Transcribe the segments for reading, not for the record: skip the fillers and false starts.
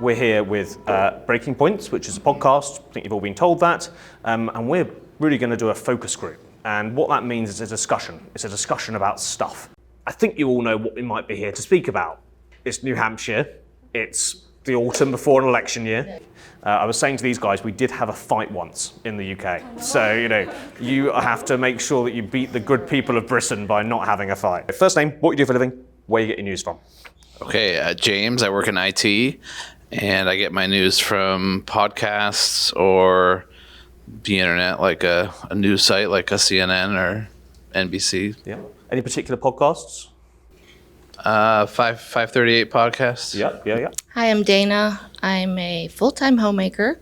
we're here with Breaking Points, which is a podcast. I think you've all been told that. And we're really going to do a focus group. And what that means is a discussion. It's a discussion about stuff. I think you all know what we might be here to speak about. It's New Hampshire. It's the autumn before an election year. I was saying to these guys, we did have a fight once in the UK. So, you have to make sure that you beat the good people of Britain by not having a fight. First name, what you do for a living, where you get your news from. Okay, James, I work in IT, and I get my news from podcasts or the internet, like a news site like a CNN or NBC. Yeah. Any particular podcasts? 538 podcasts. Yeah. Hi, I'm Dana. I'm a full-time homemaker,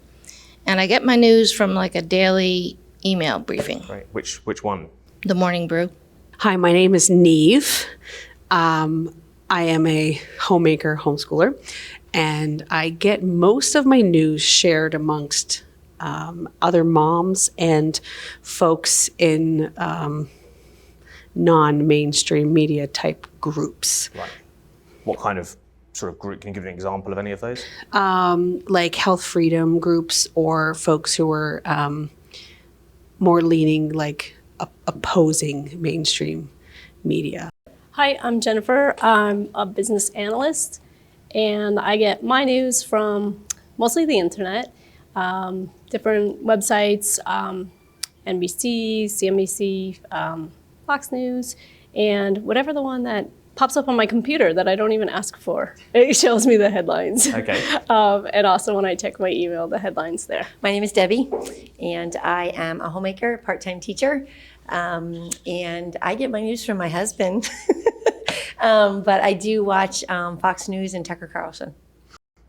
and I get my news from like a daily email briefing. Right. Which one? The Morning Brew. Hi, my name is Neve. I am a homemaker, homeschooler, and I get most of my news shared amongst other moms and folks in non-mainstream media type groups. Right. What kind of sort of group? Can you give an example of any of those? Like health freedom groups or folks who are more leaning like opposing mainstream media. Hi, I'm Jennifer. I'm a business analyst, and I get my news from mostly the internet, different websites, NBC, CNBC, Fox News, and whatever the one that pops up on my computer that I don't even ask for. It shows me the headlines. Okay. And also when I check my email, the headlines there. My name is Debbie, and I am a homemaker, part-time teacher, and I get my news from my husband. But I do watch Fox News and Tucker Carlson.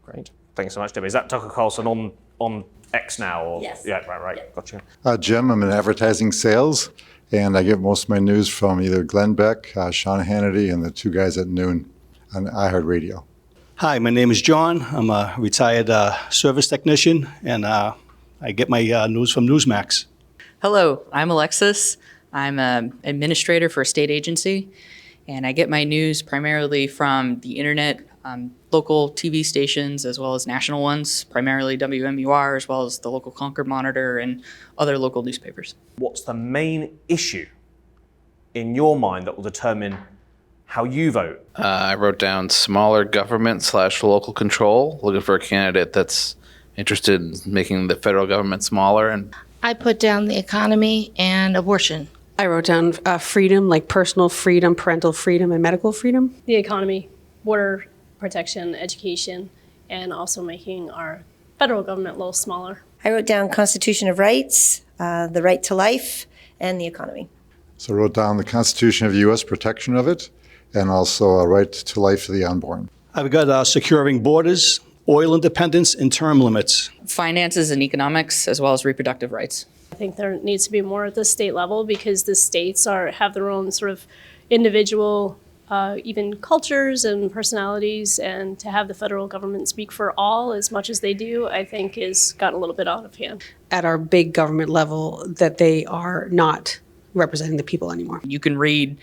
Great. Thanks so much, Debbie. Is that Tucker Carlson on X now? Or? Yes. Yeah, right. Yeah. Gotcha. Jim, I'm in advertising sales, and I get most of my news from either Glenn Beck, Sean Hannity, and the two guys at noon on iHeartRadio. Hi, my name is John. I'm a retired service technician, and I get my news from Newsmax. Hello, I'm Alexis. I'm an administrator for a state agency, and I get my news primarily from the internet, local TV stations, as well as national ones, primarily WMUR, as well as the local Concord Monitor and other local newspapers. What's the main issue in your mind that will determine how you vote? I wrote down smaller government / local control, looking for a candidate that's interested in making the federal government smaller. And I put down the economy and abortion. I wrote down freedom, like personal freedom, parental freedom, and medical freedom. The economy, border protection, education, and also making our federal government a little smaller. I wrote down Constitution of Rights, the right to life, and the economy. So I wrote down the Constitution of the U.S., protection of it, and also a right to life for the unborn. I've got securing borders, oil independence, and term limits. Finances and economics, as well as reproductive rights. I think there needs to be more at the state level because the states have their own sort of individual even cultures and personalities, and to have the federal government speak for all as much as they do, I think has gotten a little bit out of hand. At our big government level, that they are not representing the people anymore. You can read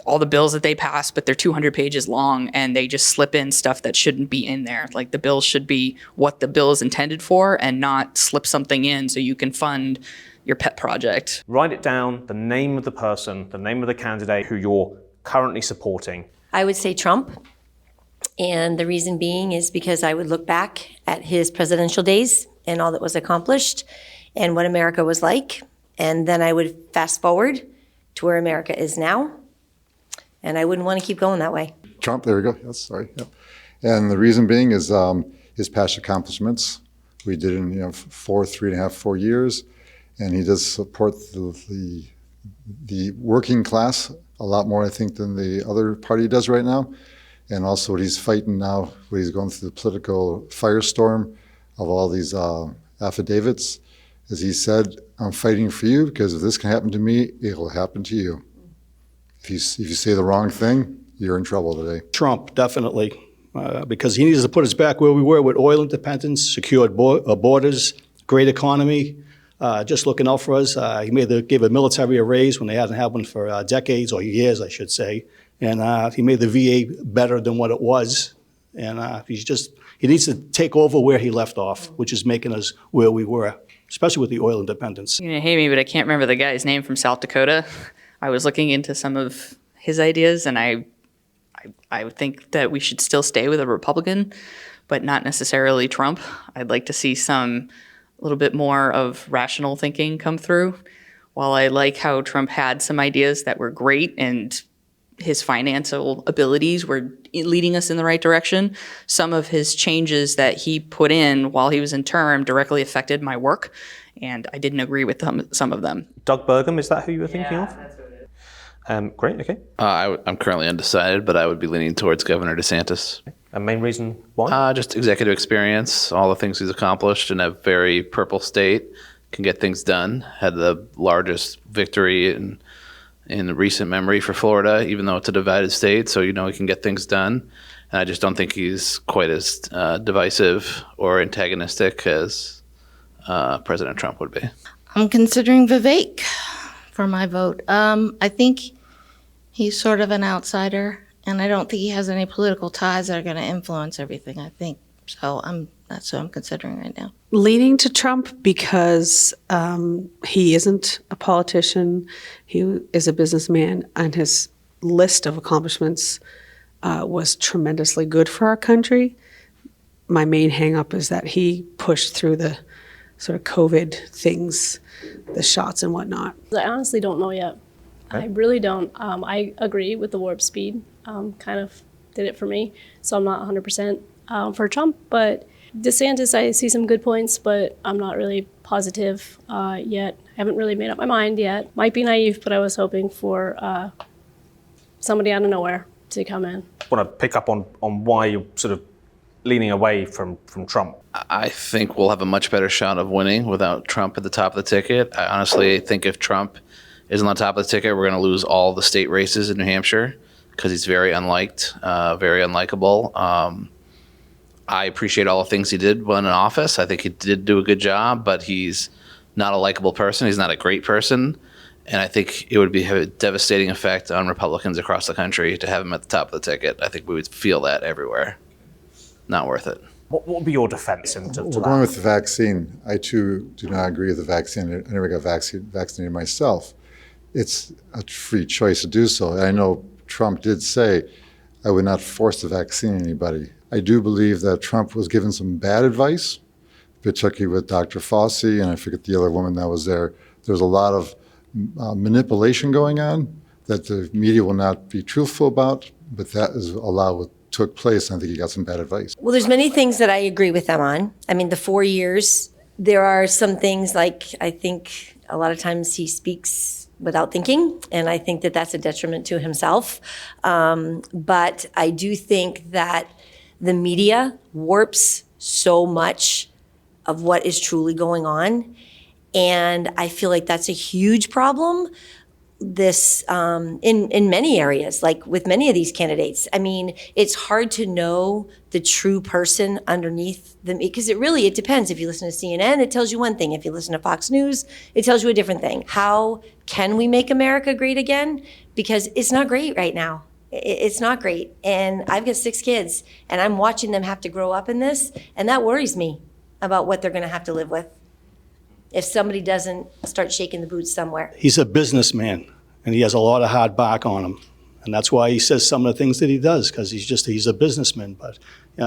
all the bills that they pass, but they're 200 pages long, and they just slip in stuff that shouldn't be in there. Like the bill should be what the bill is intended for and not slip something in so you can fund your pet project. Write it down, the name of the person, the name of the candidate who you're currently supporting. I would say Trump, and the reason being is because I would look back at his presidential days and all that was accomplished and what America was like, and then I would fast forward to where America is now, and I wouldn't want to keep going that way. Trump, there we go. Yes, sorry. Yep. And the reason being is his past accomplishments. We did in 4 years, and he does support the working class a lot more, I think, than the other party does right now. And also what he's fighting now, what he's going through the political firestorm of all these affidavits. As he said, I'm fighting for you because if this can happen to me, it will happen to you. If you say the wrong thing, you're in trouble today. Trump, definitely, because he needs to put us back where we were with oil independence, secured borders, great economy, just looking out for us. He gave the military a raise when they hadn't had one for decades or years, I should say. And he made the VA better than what it was. And he needs to take over where he left off, which is making us where we were, especially with the oil independence. You're gonna hate me, but I can't remember the guy's name from South Dakota. I was looking into some of his ideas, and I would think that we should still stay with a Republican, but not necessarily Trump. I'd like to see a little bit more of rational thinking come through. While I like how Trump had some ideas that were great and his financial abilities were leading us in the right direction, some of his changes that he put in while he was in term directly affected my work, and I didn't agree with some of them. Doug Burgum, is that who you were thinking of? That's what it is. Great, okay. I'm currently undecided, but I would be leaning towards Governor DeSantis. And main reason why? Just executive experience, all the things he's accomplished in a very purple state, can get things done. Had the largest victory in recent memory for Florida, even though it's a divided state, so he can get things done. And I just don't think he's quite as divisive or antagonistic as President Trump would be. I'm considering Vivek for my vote. I think he's sort of an outsider, and I don't think he has any political ties that are going to influence everything, I think. So that's what I'm considering right now. Leaning to Trump because he isn't a politician. He is a businessman, and his list of accomplishments was tremendously good for our country. My main hang-up is that he pushed through the sort of COVID things, the shots and whatnot. I honestly don't know yet. Okay. I really don't. I agree with the warp speed. Kind of did it for me. So I'm not 100% for Trump, but DeSantis, I see some good points, but I'm not really positive yet. I haven't really made up my mind yet. Might be naive, but I was hoping for somebody out of nowhere to come in. I want to pick up on why you're sort of leaning away from Trump. I think we'll have a much better shot of winning without Trump at the top of the ticket. I honestly think if Trump is on the top of the ticket, we're going to lose all the state races in New Hampshire because he's very unliked, very unlikable. I appreciate all the things he did when in office. I think he did do a good job, but he's not a likable person. He's not a great person. And I think it would have a devastating effect on Republicans across the country to have him at the top of the ticket. I think we would feel that everywhere. Not worth it. What would be your defense into We're that? going with the vaccine. I too do not agree with the vaccine. I never got vaccinated myself. It's a free choice to do so. I know Trump did say, I would not force the vaccine on anybody. I do believe that Trump was given some bad advice, particularly with Dr. Fauci, and I forget the other woman that was there. There was a lot of manipulation going on that the media will not be truthful about, but that is a lot of what took place, and I think he got some bad advice. Well, there's many things that I agree with them on. I mean, the 4 years, there are some things like I think a lot of times he speaks without thinking, and I think that that's a detriment to himself. But I do think that the media warps so much of what is truly going on, and I feel like that's a huge problem. This in many areas, like with many of these candidates. I mean, it's hard to know the true person underneath them because it depends. If you listen to CNN, it tells you one thing. If you listen to Fox News, it tells you a different thing. How can we make America great again? Because it's not great right now. It's not great. And I've got 6 kids, and I'm watching them have to grow up in this, and that worries me about what they're going to have to live with if somebody doesn't start shaking the boots somewhere. He's a businessman, and he has a lot of hard bark on him. And that's why he says some of the things that he does, because he's a businessman. But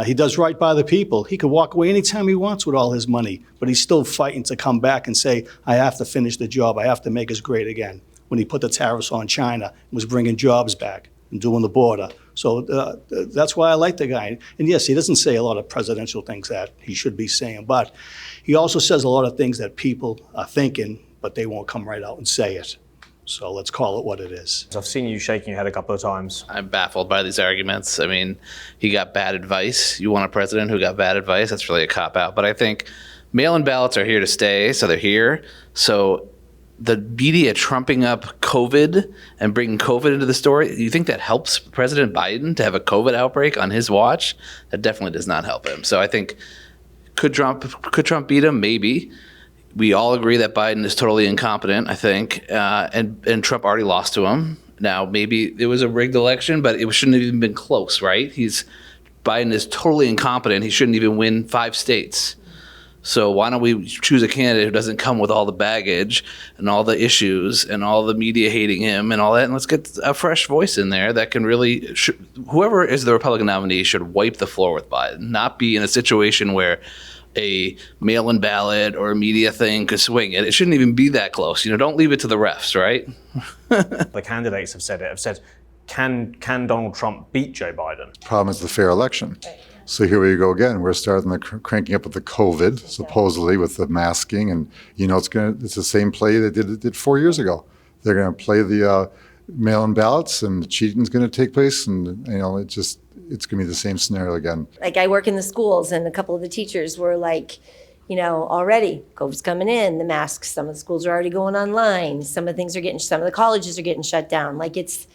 he does right by the people. He could walk away anytime he wants with all his money, but he's still fighting to come back and say, I have to finish the job. I have to make us great again. When he put the tariffs on China and was bringing jobs back and doing the border. So that's why I like the guy. And yes, he doesn't say a lot of presidential things that he should be saying, but he also says a lot of things that people are thinking, but they won't come right out and say it. So let's call it what it is. I've seen you shaking your head a couple of times. I'm baffled by these arguments. I mean, he got bad advice. You want a president who got bad advice? That's really a cop-out. But I think mail-in ballots are here to stay, so they're here. So the media trumping up COVID and bringing COVID into the story, do you think that helps President Biden to have a COVID outbreak on his watch? That definitely does not help him. So I think, could Trump beat him? Maybe. We all agree that Biden is totally incompetent, I think, and Trump already lost to him. Now, maybe it was a rigged election, but it shouldn't have even been close, right? He's Biden is totally incompetent. He shouldn't even win 5 states. So why don't we choose a candidate who doesn't come with all the baggage and all the issues and all the media hating him and all that, and let's get a fresh voice in there that can really, whoever is the Republican nominee should wipe the floor with Biden, not be in a situation where a mail-in ballot or a media thing could swing it. It shouldn't even be that close. Don't leave it to the refs, right? The candidates have said, can Donald Trump beat Joe Biden? Problem is the fair election. So here we go again. We're starting the cranking up with the COVID, supposedly with the masking, and it's the same play they did 4 years ago. They're going to play the mail-in ballots, and the cheating's going to take place, and it's going to be the same scenario again. Like, I work in the schools, and a couple of the teachers were like, already COVID's coming in, the masks. Some of the schools are already going online. Some of the colleges are getting shut down. Like, it's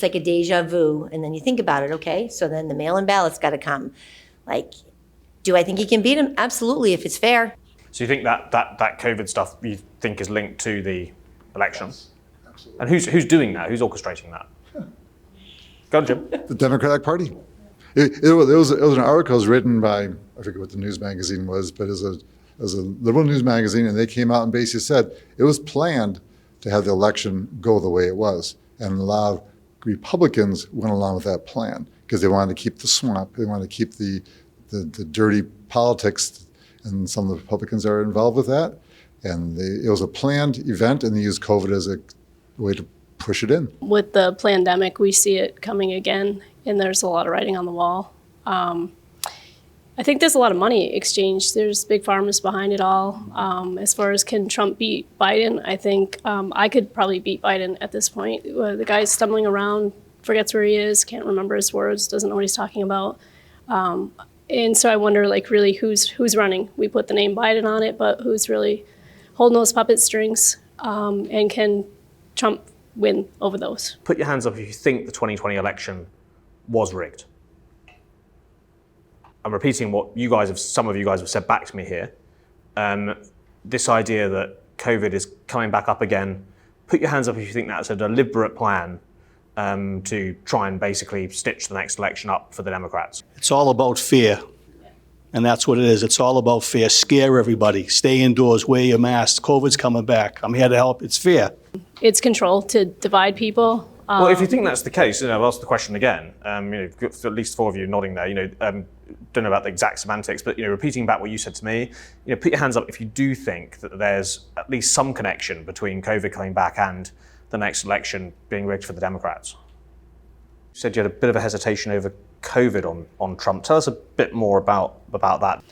like a deja vu. And then you think about it, okay, so then the mail-in ballot's got to come. Like, do I think he can beat him? Absolutely, if it's fair. So you think that COVID stuff you think is linked to the election? Yes, absolutely. And who's doing that? Who's orchestrating that? Go on, Jim. The Democratic Party. It was an article written by, I forget what the news magazine was, but it was a liberal news magazine, and they came out and basically said it was planned to have the election go the way it was. And a lot of Republicans went along with that plan because they wanted to keep the swamp, they wanted to keep the dirty politics, and some of the Republicans are involved with that. And it was a planned event, and they used COVID as a way to push it in. With the pandemic, we see it coming again, and there's a lot of writing on the wall. I think there's a lot of money exchanged. There's big pharmas behind it all. As far as can Trump beat Biden, I think I could probably beat Biden at this point. The guy's stumbling around, forgets where he is, can't remember his words, doesn't know what he's talking about. And so I wonder, like, really who's running? We put the name Biden on it, but who's really holding those puppet strings? And can Trump win over those? Put your hands up if you think the 2020 election was rigged. I'm repeating what some of you guys have said back to me here. This idea that COVID is coming back up again. Put your hands up if you think that's a deliberate plan to try and basically stitch the next election up for the Democrats. It's all about fear. And that's what it is. It's all about fear. Scare everybody. Stay indoors. Wear your mask. COVID's coming back. I'm here to help. It's fear. It's control to divide people. Well, if you think that's the case, I'll ask the question again. At least 4 of you nodding there. Don't know about the exact semantics, but repeating back what you said to me. Put your hands up if you do think that there's at least some connection between COVID coming back and the next election being rigged for the Democrats. You said you had a bit of a hesitation over COVID on Trump. Tell us a bit more about that.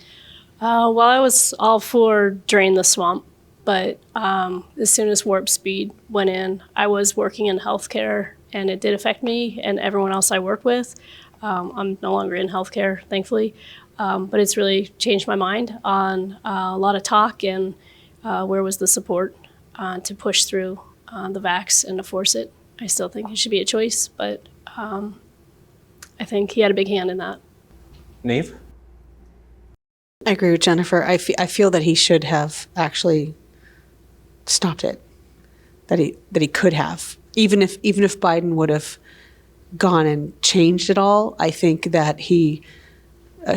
Well, I was all for drain the swamp. But as soon as warp speed went in, I was working in healthcare, and it did affect me and everyone else I work with. I'm no longer in healthcare, thankfully, but it's really changed my mind on a lot of talk and where was the support to push through the vax and to force it. I still think it should be a choice, but I think he had a big hand in that. Neve? I agree with Jennifer. I feel that he should have actually stopped it, that he could have, even if Biden would have gone and changed it all. I think that he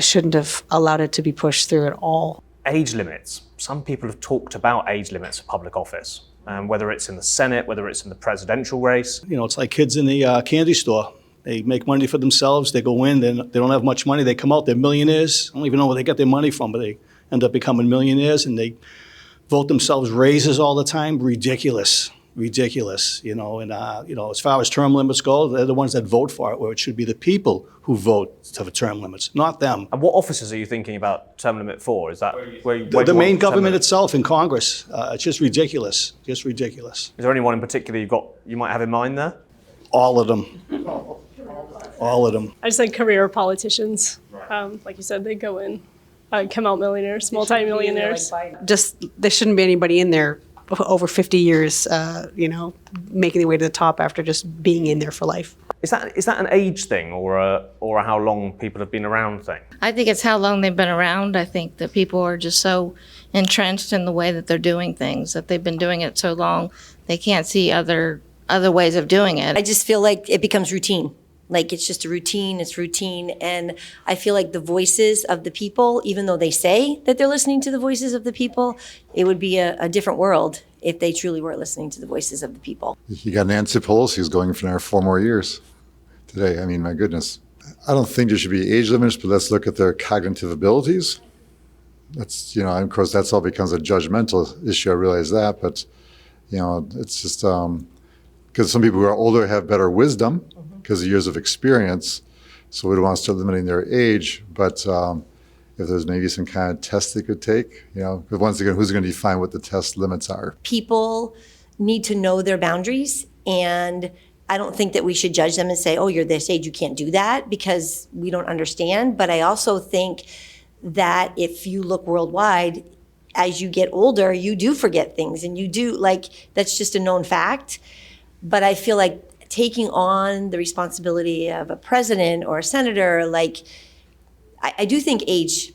shouldn't have allowed it to be pushed through at all. Age limits. Some people have talked about age limits for public office, whether it's in the Senate, whether it's in the presidential race. It's like kids in the candy store. They make money for themselves. They go in. They don't have much money. They come out. They're millionaires. I don't even know where they get their money from, but they end up becoming millionaires, and they vote themselves raises all the time. Ridiculous. And as far as term limits go, they're the ones that vote for it, where it should be the people who vote for term limits, not them. And what offices are you thinking about term limit for? Is that where the main government itself in Congress? It's just ridiculous. Just ridiculous. Is there anyone in particular you might have in mind there? All of them. All of them. I just think career politicians, like you said, they go in, come out millionaires, multi-millionaires. Just there shouldn't be anybody in there over 50 years, making their way to the top after just being in there for life. Is that an age thing or a how long people have been around thing? I think it's how long they've been around. I think that people are just so entrenched in the way that they're doing things, that they've been doing it so long, they can't see other ways of doing it. I just feel like it becomes routine. Like it's just a routine, it's routine. And I feel like the voices of the people, even though they say that they're listening to the voices of the people, it would be a different world if they truly were listening to the voices of the people. You got Nancy Pelosi who's going for another 4 more years today. I mean, my goodness. I don't think there should be age limits, but let's look at their cognitive abilities. That's, of course, that's all becomes a judgmental issue. I realize that, but, it's just because some people who are older have better wisdom because of years of experience. So we don't want to start limiting their age, but if there's maybe some kind of test they could take, because once again, who's going to define what the test limits are? People need to know their boundaries, and I don't think that we should judge them and say, oh, you're this age, you can't do that, because we don't understand. But I also think that if you look worldwide, as you get older, you do forget things, and you do, that's just a known fact. But I feel like taking on the responsibility of a president or a senator, I do think age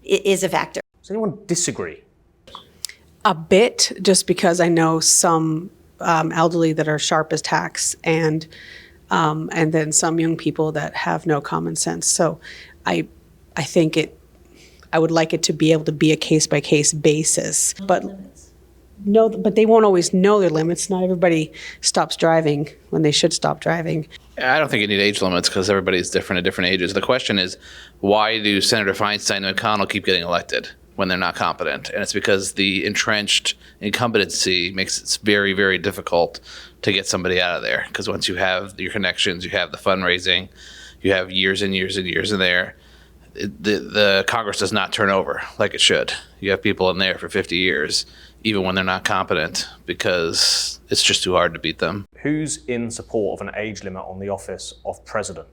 is a factor. Does anyone disagree? A bit, just because I know some elderly that are sharp as tacks, and then some young people that have no common sense. So I think I would like it to be able to be a case-by-case basis. But they won't always know their limits. Not everybody stops driving when they should stop driving. I don't think you need age limits because everybody's different at different ages. The question is, why do Senator Feinstein and McConnell keep getting elected when they're not competent? And it's because the entrenched incumbency makes it very, very difficult to get somebody out of there. Because once you have your connections, you have the fundraising, you have years and years and years in there, the Congress does not turn over like it should. You have people in there for 50 years, even when they're not competent, because it's just too hard to beat them. Who's in support of an age limit on the office of president?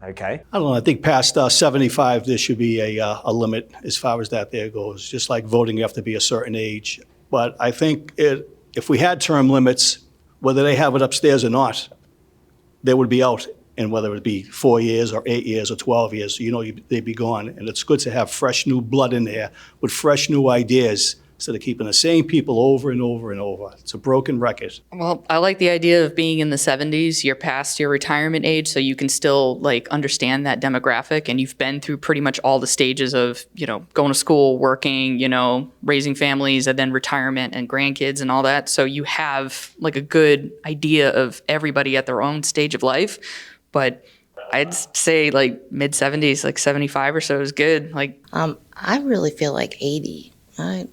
Okay. I don't know. I think past 75, there should be a limit as far as that there goes. Just like voting, you have to be a certain age. But I think if we had term limits, whether they have it upstairs or not, they would be out. And whether it be 4 years or 8 years or 12 years, they'd be gone. And it's good to have fresh new blood in there with fresh new ideas instead of keeping the same people over and over and over. It's a broken record. Well, I like the idea of being in the 70s. You're past your retirement age, so you can still understand that demographic, and you've been through pretty much all the stages of, going to school, working, raising families, and then retirement and grandkids and all that. So you have a good idea of everybody at their own stage of life. But I'd say mid 70s, 75 or so is good. I really feel like 80. I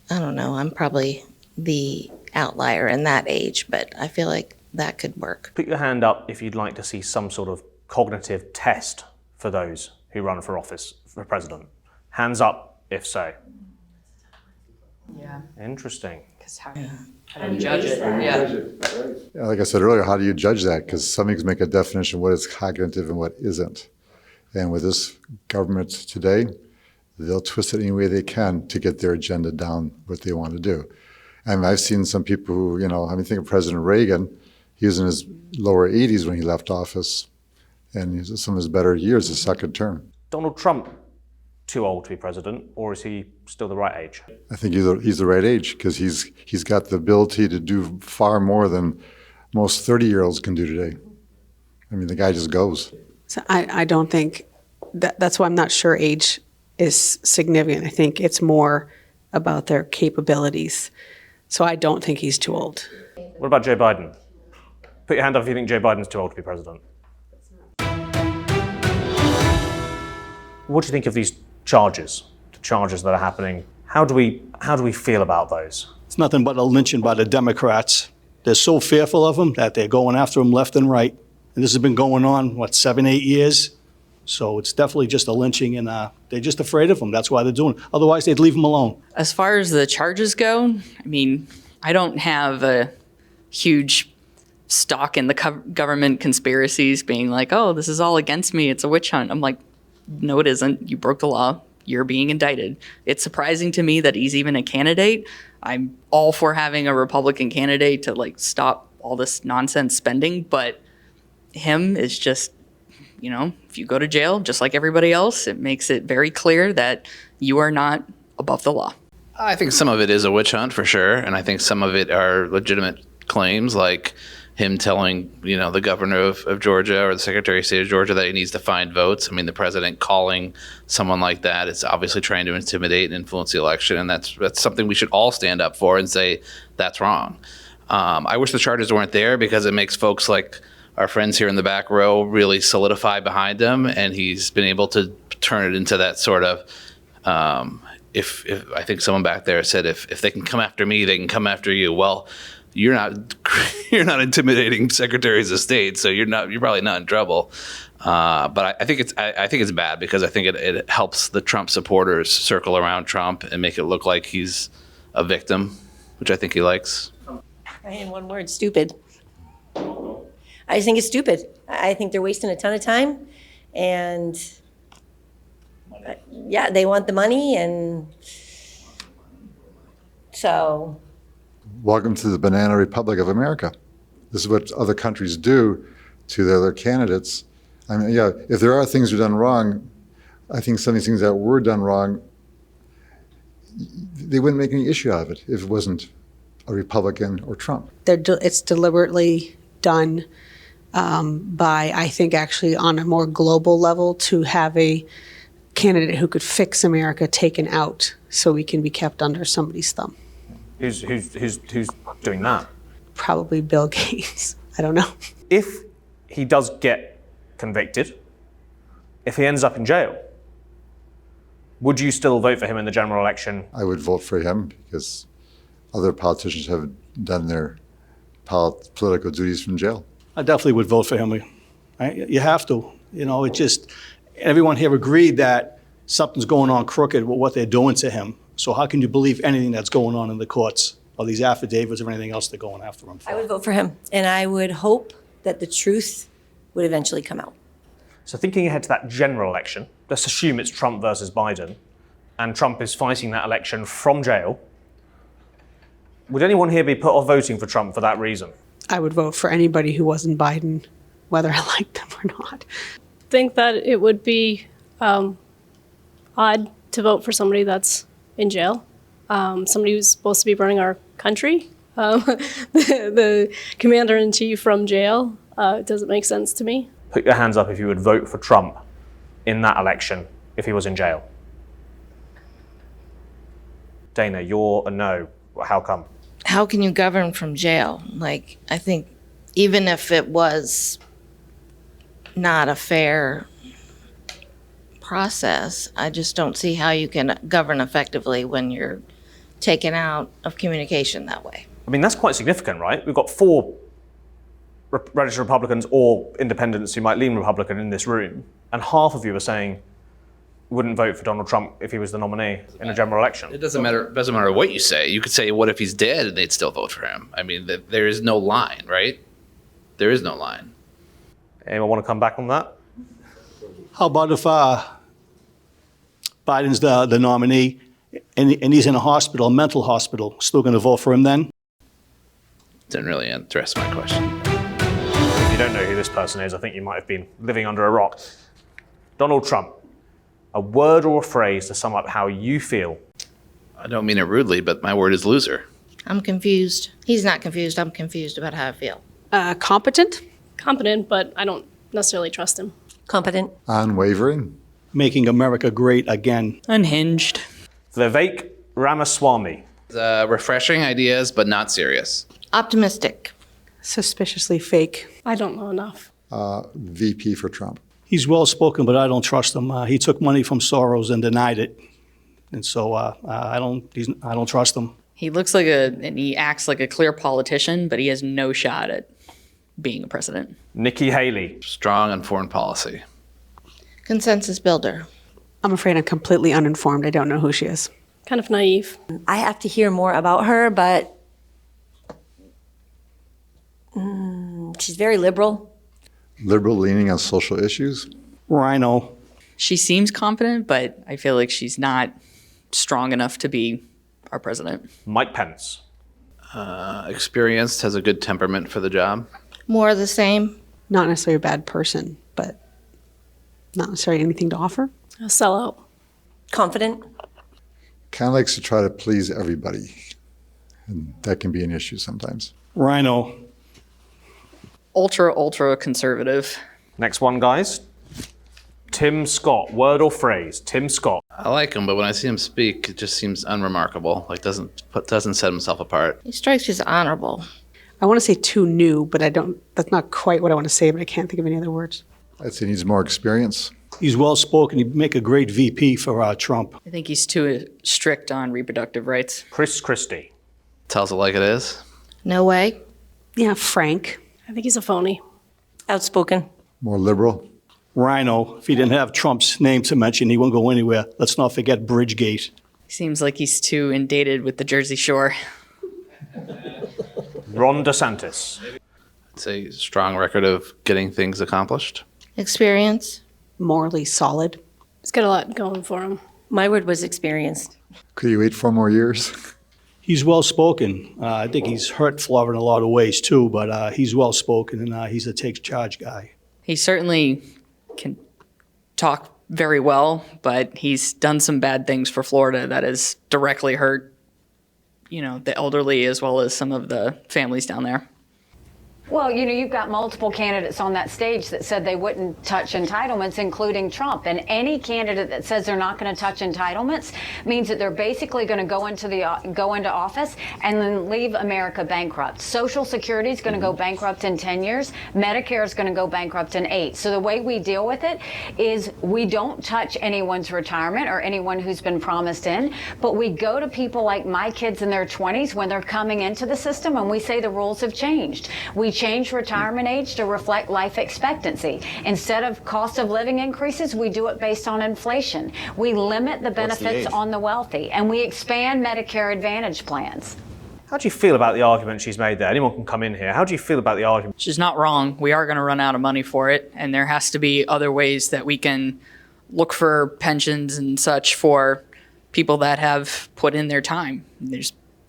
don't know. I'm probably the outlier in that age, but I feel like that could work. Put your hand up if you'd like to see some sort of cognitive test for those who run for office for president. Hands up if so. Yeah. Interesting. Because how do you judge it? Yeah. Like I said earlier, how do you judge that? Because some things make a definition of what is cognitive and what isn't. And with this government today, they'll twist it any way they can to get their agenda down what they want to do. And I've seen some people who, think of President Reagan. He was in his lower 80s when he left office, and some of his better years, his second term. Donald Trump, too old to be president, or is he still the right age? I think he's the right age because he's got the ability to do far more than most 30-year-olds can do today. I mean, the guy just goes. So I don't think that's why I'm not sure age is significant. I think it's more about their capabilities. So I don't think he's too old. What about Joe Biden? Put your hand up if you think Joe Biden's too old to be president. What do you think of these charges, the charges that are happening? How do we feel about those? It's nothing but a lynching by the Democrats. They're so fearful of him that they're going after him left and right. And this has been going on, 7, 8 years? So it's definitely just a lynching, and they're just afraid of him. That's why they're doing it. Otherwise, they'd leave him alone. As far as the charges go, I don't have a huge stock in the government conspiracies being oh, this is all against me. It's a witch hunt. I'm like, no, it isn't. You broke the law. You're being indicted. It's surprising to me that he's even a candidate. I'm all for having a Republican candidate to stop all this nonsense spending, but him is just, if you go to jail, just like everybody else, it makes it very clear that you are not above the law. I think some of it is a witch hunt for sure, and I think some of it are legitimate claims, like him telling, the governor of Georgia or the secretary of state of Georgia that he needs to find votes. I mean, the president calling someone like that is obviously trying to intimidate and influence the election. And that's something we should all stand up for and say that's wrong. I wish the charges weren't there because it makes folks like our friends here in the back row really solidify behind him. And he's been able to turn it into that sort of, if I think someone back there said, if they can come after me, they can come after you. Well, you're not intimidating secretaries of state, so you're probably not in trouble. But I think it's bad because I think it helps the Trump supporters circle around Trump and make it look like he's a victim, which I think he likes. In one word, stupid. I just think it's stupid. I think they're wasting a ton of time, and yeah, they want the money, and so. Welcome to the banana republic of America. This is what other countries do to their candidates. I mean, yeah, if there are things that are done wrong, I think some of these things that were done wrong, they wouldn't make any issue out of it if it wasn't a Republican or Trump. It's deliberately done by, I think, actually on a more global level to have a candidate who could fix America taken out so we can be kept under somebody's thumb. Who's doing that? Probably Bill Gates. I don't know. If he does get convicted, if he ends up in jail, would you still vote for him in the general election? I would vote for him because other politicians have done their political duties from jail. I definitely would vote for him. You have to. It just, everyone here agreed that something's going on crooked with what they're doing to him. So how can you believe anything that's going on in the courts or these affidavits or anything else they're going after him for? I would vote for him, and I would hope that the truth would eventually come out. So thinking ahead to that general election, let's assume it's Trump versus Biden, and Trump is fighting that election from jail. Would anyone here be put off voting for Trump for that reason? I would vote for anybody who wasn't Biden, whether I liked them or not. I think that it would be odd to vote for somebody that's in jail, somebody who's supposed to be running our country. The commander-in-chief from jail doesn't make sense to me. Put your hands up if you would vote for Trump in that election if he was in jail. Dana, you're a no. How come? How can you govern from jail? I think even if it was not a fair process, I just don't see how you can govern effectively when you're taken out of communication that way. I mean, that's quite significant, right? We've got 4 registered Republicans or independents who might lean Republican in this room, and half of you are saying wouldn't vote for Donald Trump if he was the nominee in a general election. It doesn't matter what you say. You could say, what if he's dead, and they'd still vote for him. I mean, there is no line, right? There is no line. Anyone want to come back on that? How about if Biden's the nominee and he's in a mental hospital, still going to vote for him then? Didn't really address my question. If you don't know who this person is, I think you might have been living under a rock. Donald Trump, a word or a phrase to sum up how you feel. I don't mean it rudely, but my word is loser. I'm confused. He's not confused. I'm confused about how I feel. Competent? Competent, but I don't necessarily trust him. Competent. Unwavering. Making America great again. Unhinged. Vivek Ramaswamy. Refreshing ideas, but not serious. Optimistic. Suspiciously fake. I don't know enough. VP for Trump. He's well-spoken, but I don't trust him. He took money from Soros and denied it. And so I don't trust him. He looks like and he acts like a clear politician, but he has no shot at being a president. Nikki Haley. Strong on foreign policy. Consensus builder. I'm afraid I'm completely uninformed. I don't know who she is. Kind of naive. I have to hear more about her, but she's very liberal. Liberal, leaning on social issues. Rhino. She seems confident, but I feel like she's not strong enough to be our president. Mike Pence. Experienced, has a good temperament for the job. More of the same. Not necessarily a bad person, but not necessarily anything to offer. A sellout. Confident. Kind of likes to try to please everybody. And that can be an issue sometimes. Rhino. ultra conservative. Next one, guys. Tim Scott. Word or phrase? Tim Scott. I like him, but when I see him speak, it just seems unremarkable. Like doesn't set himself apart. He strikes me as honorable. I want to say too new, but that's not quite what I want to say, but I can't think of any other words. I'd say he needs more experience. He's well-spoken. He'd make a great VP for Trump. I think he's too strict on reproductive rights. Chris Christie. Tells it like it is. No way. Yeah, frank. I think he's a phony. Outspoken. More liberal. Rhino. If he didn't have Trump's name to mention, he wouldn't go anywhere. Let's not forget Bridgegate. Seems like he's too inundated with the Jersey Shore. Ron DeSantis. It's a strong record of getting things accomplished. Experience. Morally solid. He's got a lot going for him. My word was experienced. Could you wait 4 more years? He's well-spoken. I think he's hurt Florida in a lot of ways, too, but he's well-spoken, and he's a take-charge guy. He certainly can talk very well, but he's done some bad things for Florida that has directly hurt, the elderly as well as some of the families down there. Well, you've got multiple candidates on that stage that said they wouldn't touch entitlements, including Trump. And any candidate that says they're not going to touch entitlements means that they're basically going to go into office and then leave America bankrupt. Social Security is going to go bankrupt in 10 years. Medicare is going to go bankrupt in 8. So the way we deal with it is we don't touch anyone's retirement or anyone who's been promised in, but we go to people like my kids in their 20s when they're coming into the system and we say the rules have changed. We change retirement age to reflect life expectancy. Instead of cost of living increases, we do it based on inflation. We limit the benefits on the wealthy, and we expand Medicare Advantage plans. How do you feel about the argument she's made there? Anyone can come in here. How do you feel about the argument? She's not wrong. We are going to run out of money for it, and there has to be other ways that we can look for pensions and such for people that have put in their time.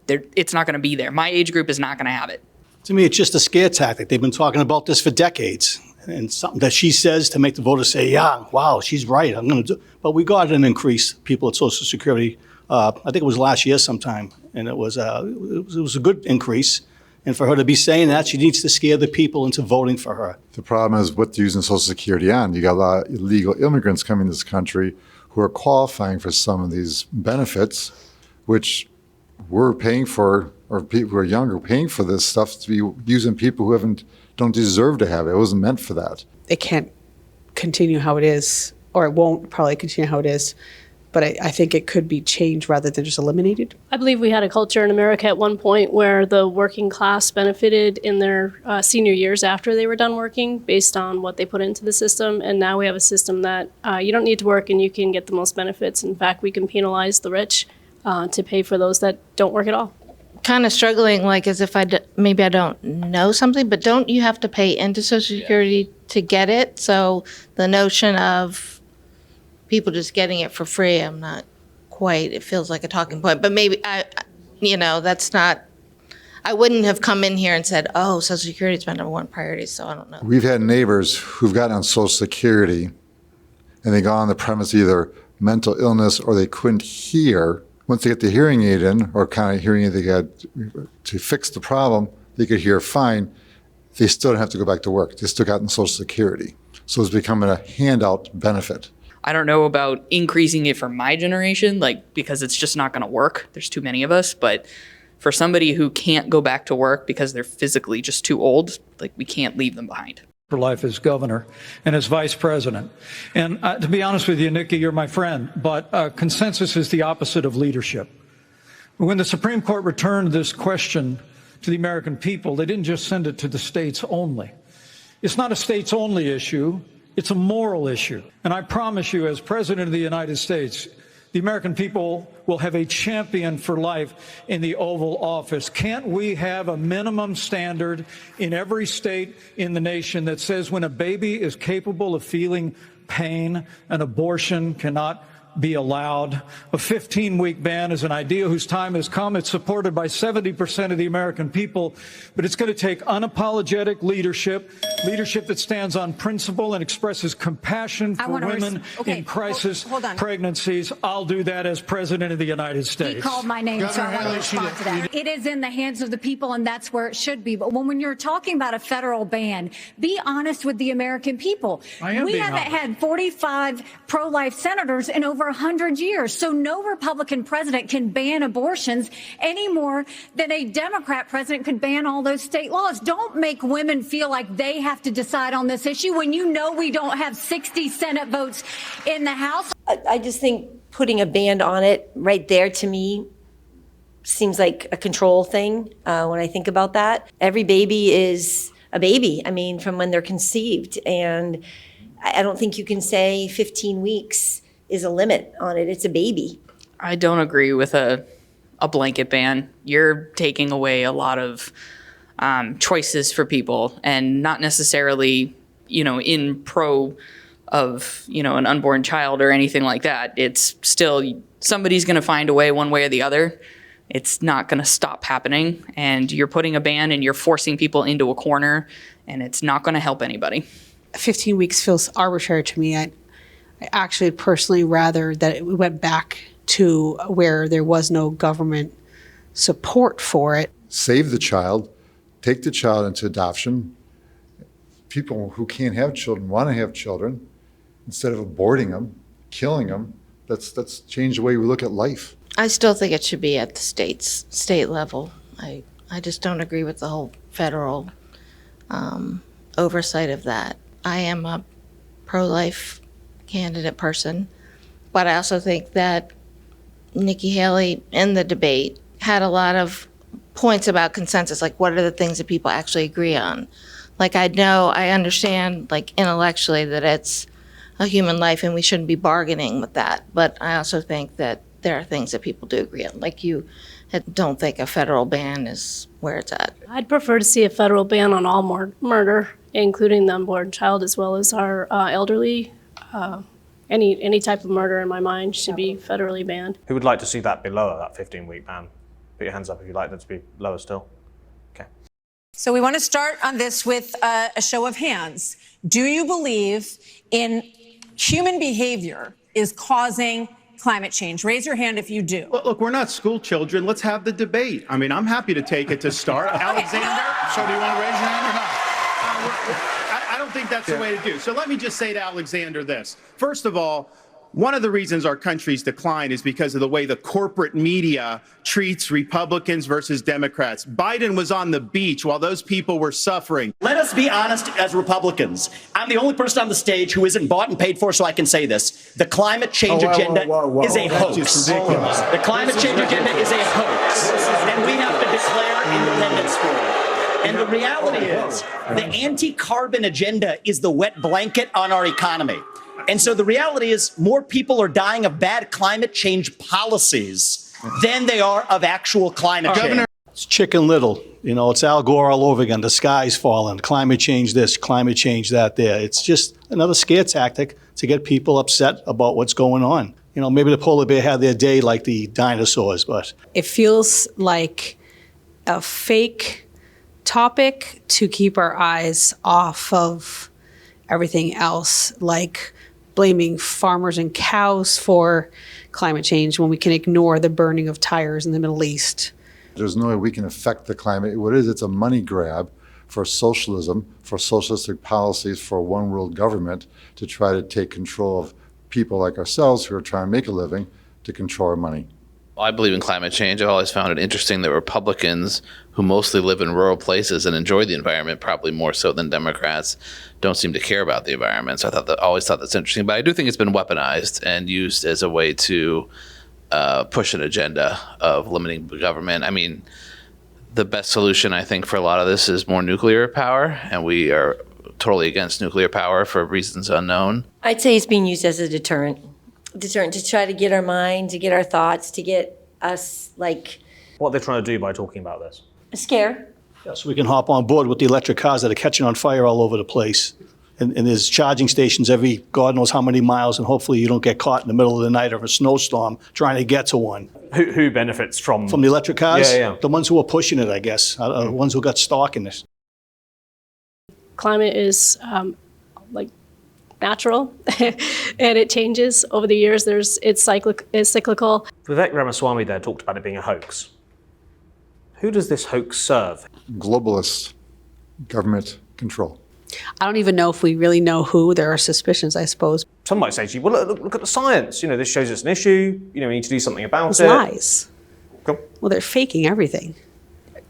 It's not going to be there. My age group is not going to have it. To me, it's just a scare tactic. They've been talking about this for decades. And something that she says to make the voters say, yeah, wow, she's right, I'm going to do. But we got an increase, people at Social Security, I think it was last year sometime, and it was a good increase. And for her to be saying that, she needs to scare the people into voting for her. The problem is what they're using Social Security on. You got a lot of illegal immigrants coming to this country who are qualifying for some of these benefits, which we're paying for, or people who are younger paying for this stuff to be using people who don't deserve to have it. It wasn't meant for that. It can't continue how it is, or it won't probably continue how it is. But I think it could be changed rather than just eliminated. I believe we had a culture in America at one point where the working class benefited in their senior years after they were done working based on what they put into the system. And now we have a system that you don't need to work and you can get the most benefits. In fact, we can penalize the rich to pay for those that don't work at all. Kind of struggling, like as if maybe I don't know something, but don't you have to pay into Social Security to get it? So the notion of people just getting it for free, I'm not quite, it feels like a talking point, but maybe that's not, I wouldn't have come in here and said, oh, Social Security is my number one priority, so I don't know. We've had neighbors who've gotten on Social Security and they got on the premise of either mental illness or they couldn't hear. Once they get the hearing aid in, or kind of hearing aid they got to fix the problem, they could hear fine. They still don't have to go back to work. They still got in Social Security. So it's becoming a handout benefit. I don't know about increasing it for my generation, because it's just not going to work. There's too many of us. But for somebody who can't go back to work because they're physically just too old, we can't leave them behind. For life as governor and as vice president. And to be honest with you, Nikki, you're my friend, but consensus is the opposite of leadership. When the Supreme Court returned this question to the American people, they didn't just send it to the states only. It's not a states only issue, it's a moral issue. And I promise you, as President of the United States, the American people will have a champion for life in the Oval Office. Can't we have a minimum standard in every state in the nation that says when a baby is capable of feeling pain, an abortion cannot be allowed. A 15-week ban is an idea whose time has come. It's supported by 70% of the American people, but it's going to take unapologetic leadership that stands on principle and expresses compassion for women in crisis pregnancies. I'll do that as President of the United States. He called my name, so I want to respond to that. It is in the hands of the people, and that's where it should be. But when you're talking about a federal ban, be honest with the American people. We haven't had 45 pro-life senators in over 100 years, so no Republican president can ban abortions any more than a Democrat president could ban all those state laws. Don't make women feel like they have to decide on this issue when you know we don't have 60 Senate votes in the House. I just think putting a ban on it right there to me seems like a control thing when I think about that. Every baby is a baby, I mean, from when they're conceived. And I don't think you can say 15 weeks is a limit on it. It's a baby. I don't agree with a blanket ban. You're taking away a lot of choices for people, and not necessarily, in pro of, an unborn child or anything like that. It's still, somebody's going to find a way one way or the other. It's not going to stop happening, and you're putting a ban and you're forcing people into a corner, and it's not going to help anybody. 15 weeks feels arbitrary to me. I actually personally rather that we went back to where there was no government support for it. Save the child, take the child into adoption. People who can't have children want to have children. Instead of aborting them, killing them, let's change the way we look at life. I still think it should be at the state level. I just don't agree with the whole federal oversight of that. I am a pro-life candidate person, but I also think that Nikki Haley in the debate had a lot of points about consensus, like what are the things that people actually agree on. Like I understand like intellectually that it's a human life and we shouldn't be bargaining with that, but I also think that there are things that people do agree on. Like you don't think a federal ban is where it's at. I'd prefer to see a federal ban on all murder, including the unborn child, as well as our elderly. Any type of murder, in my mind, should be federally banned. Who would like to see that be lower, that 15-week ban? Put your hands up if you'd like that to be lower still. Okay. So we want to start on this with a show of hands. Do you believe in human behavior is causing climate change? Raise your hand if you do. Look, we're not school children. Let's have the debate. I mean, I'm happy to take it to start. Alexander, so do you want to raise your hand or not? I don't think that's the way to do. So let me just say to Alexander this. First of all, one of the reasons our country's decline is because of the way the corporate media treats Republicans versus Democrats. Biden was on the beach while those people were suffering. Let us be honest as Republicans. I'm the only person on the stage who isn't bought and paid for, so I can say this. The climate change agenda is a hoax. The climate change agenda is a hoax. And we have to declare independence for it. And the reality is, the anti-carbon agenda is the wet blanket on our economy. And so the reality is more people are dying of bad climate change policies than they are of actual climate change. It's Chicken Little. It's Al Gore all over again. The sky's falling. Climate change this, climate change that there. It's just another scare tactic to get people upset about what's going on. Maybe the polar bear had their day like the dinosaurs, but It feels like a fake topic to keep our eyes off of everything else, like blaming farmers and cows for climate change when we can ignore the burning of tires in the Middle East. There's no way we can affect the climate. What it is, it's a money grab for socialism, for socialistic policies, for a one world government to try to take control of people like ourselves who are trying to make a living to control our money. I believe in climate change. I've always found it interesting that Republicans, who mostly live in rural places and enjoy the environment probably more so than Democrats, don't seem to care about the environment. So always thought that's interesting. But I do think it's been weaponized and used as a way to push an agenda of limiting the government. I mean, the best solution, I think, for a lot of this is more nuclear power, and we are totally against nuclear power for reasons unknown. I'd say it's being used as a deterrent to try to get our mind, to get our thoughts, to get us like... What they're trying to do by talking about this? A scare. so we can hop on board with the electric cars that are catching on fire all over the place. And there's charging stations every God knows how many miles, and hopefully you don't get caught in the middle of the night of a snowstorm trying to get to one. Who benefits from the electric cars? Yeah. The ones who are pushing it, I guess. The ones who got stock in this. Climate is like natural, and it changes over the years. It's cyclical. Vivek Ramaswamy there talked about it being a hoax. Who does this hoax serve? Globalist government control. I don't even know if we really know who. There are suspicions, I suppose. Some might say to you, well, look at the science. This shows it's an issue. We need to do something about It's it. lies. Cool. Well, they're faking everything.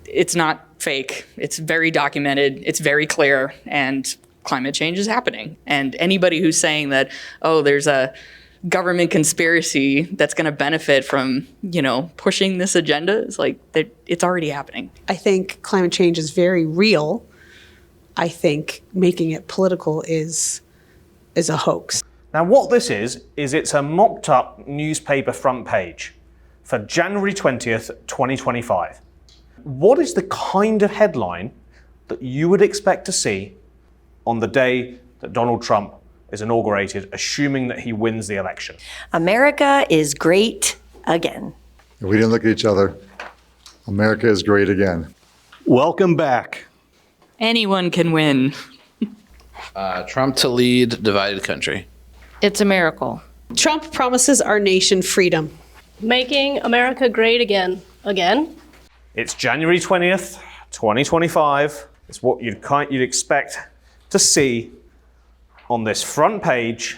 It's not fake. It's very documented. It's very clear. And climate change is happening. And anybody who's saying that, oh, there's a government conspiracy that's going to benefit from, pushing this agenda, is like, it's already happening. I think climate change is very real. I think making it political is a hoax. Now, what this is it's a mocked up newspaper front page for January 20th, 2025. What is the kind of headline that you would expect to see on the day that Donald Trump is inaugurated, assuming that he wins the election? America is great again. We didn't look at each other. America is great again. Welcome back. Anyone can win. Trump to lead divided country. It's a miracle. Trump promises our nation freedom. Making America great again. Again? It's January 20th, 2025. It's what you'd expect to see on this front page.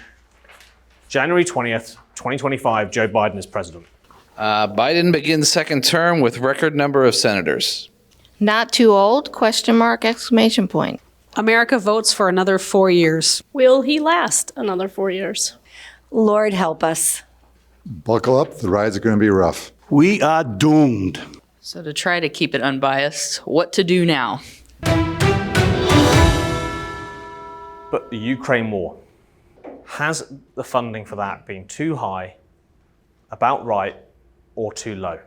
January 20th, 2025, Joe Biden is president. Biden begins second term with record number of senators. Not too old? ? Exclamation point. America votes for another 4 years. Will he last another 4 years? Lord help us. Buckle up, the rides are going to be rough. We are doomed. So to try to keep it unbiased, what to do now? But the Ukraine war, has the funding for that been too high, about right, or too low?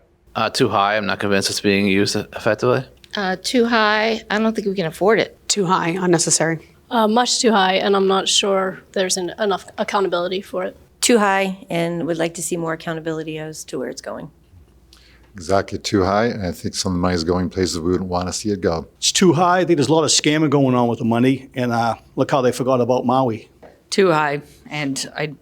Too high. I'm not convinced it's being used effectively. Too high. I don't think we can afford it. Too high, unnecessary. Much too high, and I'm not sure there's enough accountability for it. Too high, and would like to see more accountability as to where it's going. Exactly too high, and I think some of the money is going places we wouldn't want to see it go. It's too high. I think there's a lot of scamming going on with the money, and look how they forgot about Maui. Too high, and I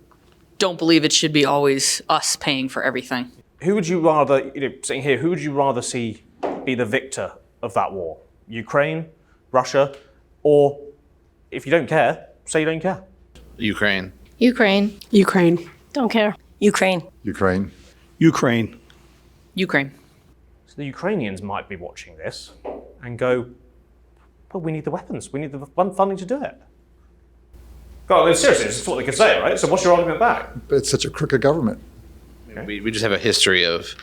don't believe it should be always us paying for everything. Who would you rather, sitting here, who would you rather see be the victor of that war? Ukraine, Russia, or if you don't care, say you don't care? Ukraine. Ukraine. Ukraine. Don't care. Ukraine. Ukraine. Ukraine. Ukraine. So the Ukrainians might be watching this and go, well, we need the weapons. We need the funding to do it. God, seriously, this is what they could say, right? So what's your argument back? But it's such a crooked government. We just have a history of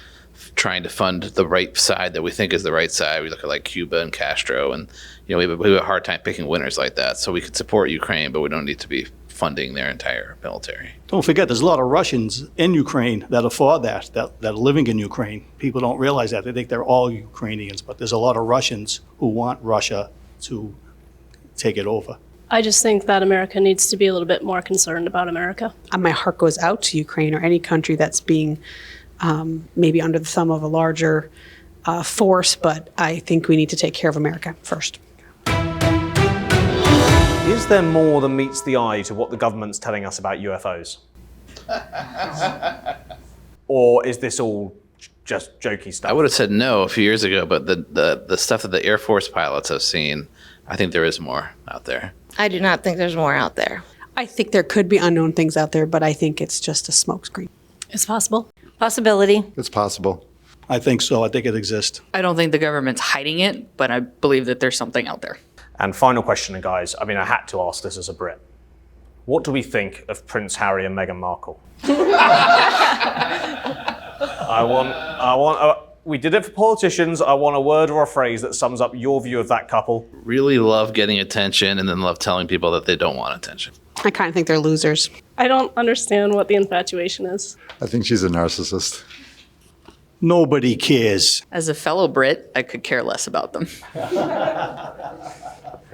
trying to fund the right side that we think is the right side. We look at like Cuba and Castro, and we have a hard time picking winners like that. So we could support Ukraine, but we don't need to be funding their entire military. Don't forget, there's a lot of Russians in Ukraine that are for that are living in Ukraine. People don't realize that. They think they're all Ukrainians, but there's a lot of Russians who want Russia to take it over. I just think that America needs to be a little bit more concerned about America. And my heart goes out to Ukraine or any country that's being maybe under the thumb of a larger force, but I think we need to take care of America first. Is there more than meets the eye to what the government's telling us about UFOs? Or is this all just jokey stuff? I would have said no a few years ago, but the stuff that the Air Force pilots have seen, I think there is more out there. I do not think there's more out there. I think there could be unknown things out there, but I think it's just a smokescreen. It's possible. Possibility. It's possible. I think so. I think it exists. I don't think the government's hiding it, but I believe that there's something out there. And final question, guys. I mean, I had to ask this as a Brit. What do we think of Prince Harry and Meghan Markle? We did it for politicians. I want a word or a phrase that sums up your view of that couple. Really love getting attention and then love telling people that they don't want attention. I kind of think they're losers. I don't understand what the infatuation is. I think she's a narcissist. Nobody cares. As a fellow Brit, I could care less about them.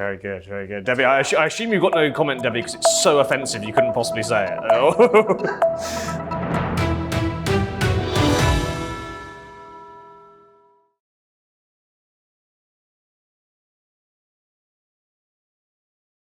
Very good, very good. Debbie, I assume you've got no comment, Debbie, because it's so offensive you couldn't possibly say it.